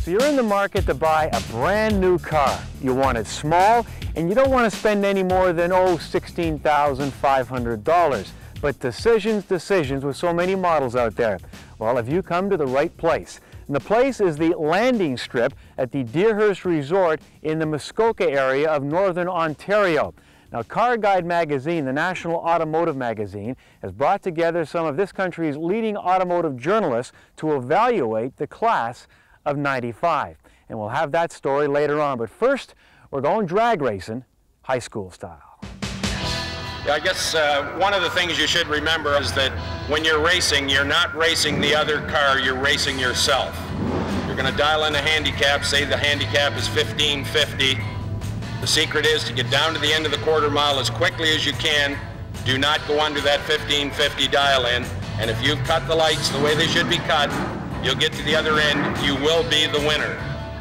So you're in the market to buy a brand new car. You want it small, and you don't want to spend any more than, $16,500. But decisions with so many models out there. Well, have you come to the right place? And the place is the landing strip at the Deerhurst Resort in the Muskoka area of Northern Ontario. Now, Car Guide magazine, the national automotive magazine, has brought together some of this country's leading automotive journalists to evaluate the class of '95. And we'll have that story later on. But first, we're going drag racing, high school style. Yeah, I guess one of the things you should remember is that when you're racing, you're not racing the other car, you're racing yourself. You're going to dial in a handicap, say the handicap is 1550. The secret is to get down to the end of the quarter mile as quickly as you can. Do not go under that 1550 dial in. And if you've cut the lights the way they should be cut, you'll get to the other end, you will be the winner.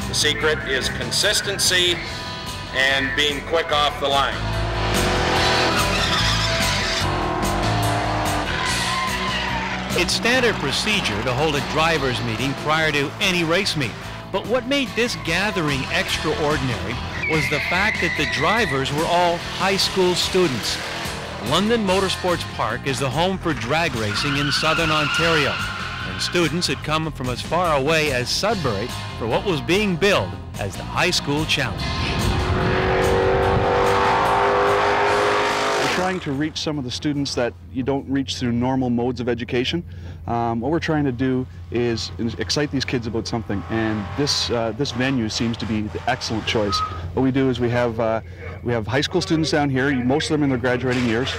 The secret is consistency and being quick off the line. It's standard procedure to hold a driver's meeting prior to any race meet. But what made this gathering extraordinary was the fact that the drivers were all high school students. London Motorsports Park is the home for drag racing in southern Ontario, and students had come from as far away as Sudbury for what was being billed as the High School Challenge. We're trying to reach some of the students that you don't reach through normal modes of education. What we're trying to do is excite these kids about something, and this venue seems to be the excellent choice. What we do is we have high school students down here, most of them in their graduating years,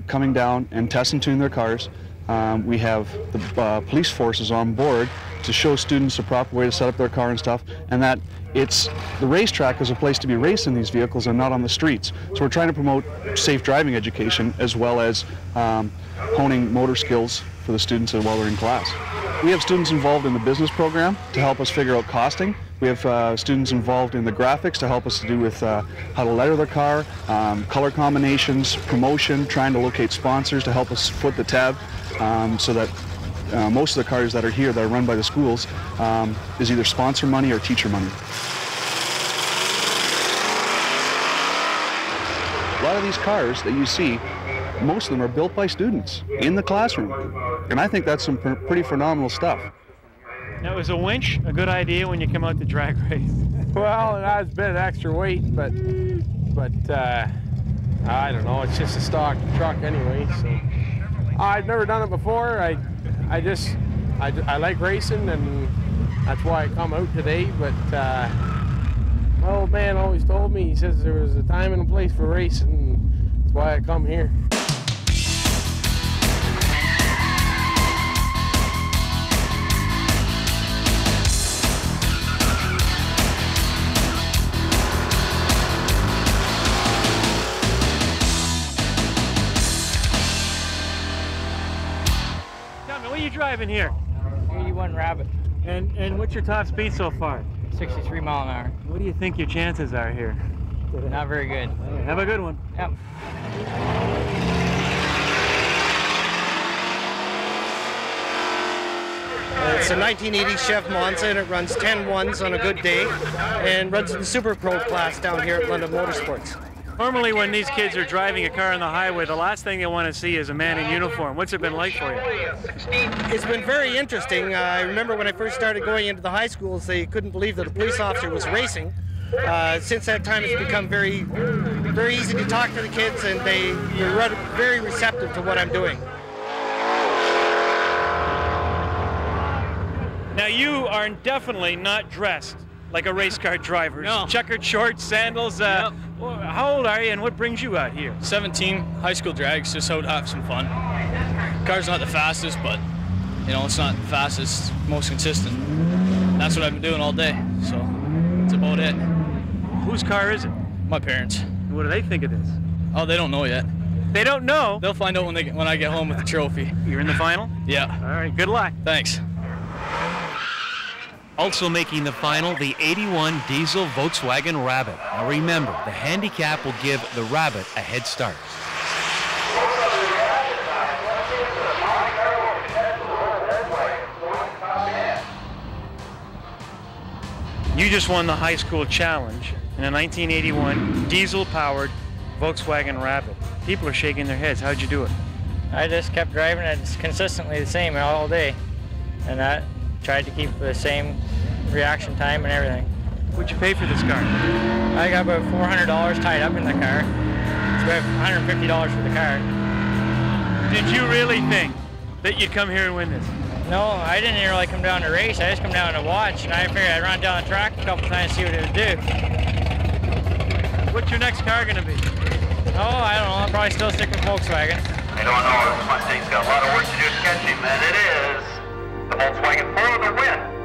coming down and test and tune their cars. We have the police forces on board to show students the proper way to set up their car and stuff, and that the racetrack is a place to be racing these vehicles and not on the streets. So we're trying to promote safe driving education as well as honing motor skills for the students while they're in class. We have students involved in the business program to help us figure out costing. We have students involved in the graphics to help us to do with how to letter the car, color combinations, promotion, trying to locate sponsors to help us foot the tab so that most of the cars that are here that are run by the schools is either sponsor money or teacher money. A lot of these cars that you see, most of them are built by students in the classroom. And I think that's some pretty phenomenal stuff. Now, is a winch a good idea when you come out to drag race? Well, it has a bit of extra weight, but I don't know, it's just a stock truck anyway, so. I've never done it before. I like racing, and that's why I come out today, but my old man always told me, he says there was a time and a place for racing, and that's why I come here. What are you driving here? 81 Rabbit. And what's your top speed so far? 63 mile an hour. What do you think your chances are here? Not very good. Have a good one. Yep. It's a 1980 Chef Monza, and it runs 10 ones on a good day, and runs in the Super Pro class down here at London Motorsports. Normally when these kids are driving a car on the highway, the last thing they want to see is a man in uniform. What's it been like for you? It's been very interesting. I remember when I first started going into the high schools, they couldn't believe that a police officer was racing. Since that time, it's become very, very easy to talk to the kids, and they're very receptive to what I'm doing. Now, you are definitely not dressed like a race car driver. No. Checkered shorts, sandals. Yep. How old are you, and what brings you out here? 17, high school drags, just out to have some fun. Car's not the fastest, but you know, it's not the fastest, most consistent. That's what I've been doing all day, so that's about it. Whose car is it? My parents. What do they think of this? Oh, they don't know yet. They don't know? They'll find out when I get home with the trophy. You're in the final? Yeah. All right, good luck. Thanks. Also making the final, the '81 diesel Volkswagen Rabbit. Now remember, the handicap will give the Rabbit a head start. You just won the high school challenge in a 1981 diesel-powered Volkswagen Rapid. People are shaking their heads. How'd you do it? I just kept driving it consistently the same all day, and I tried to keep the same reaction time and everything. What'd you pay for this car? I got about $400 tied up in the car. It's about $150 for the car. Did you really think that you'd come here and win this? No, I didn't really come down to race. I just come down to watch, and I figured I'd run down the track a couple times to see what it would do. What's your next car going to be? Oh, I don't know. I'll probably still stick with Volkswagen. I don't know. This Mustang's got a lot of work to do sketching, and it is the Volkswagen for the win.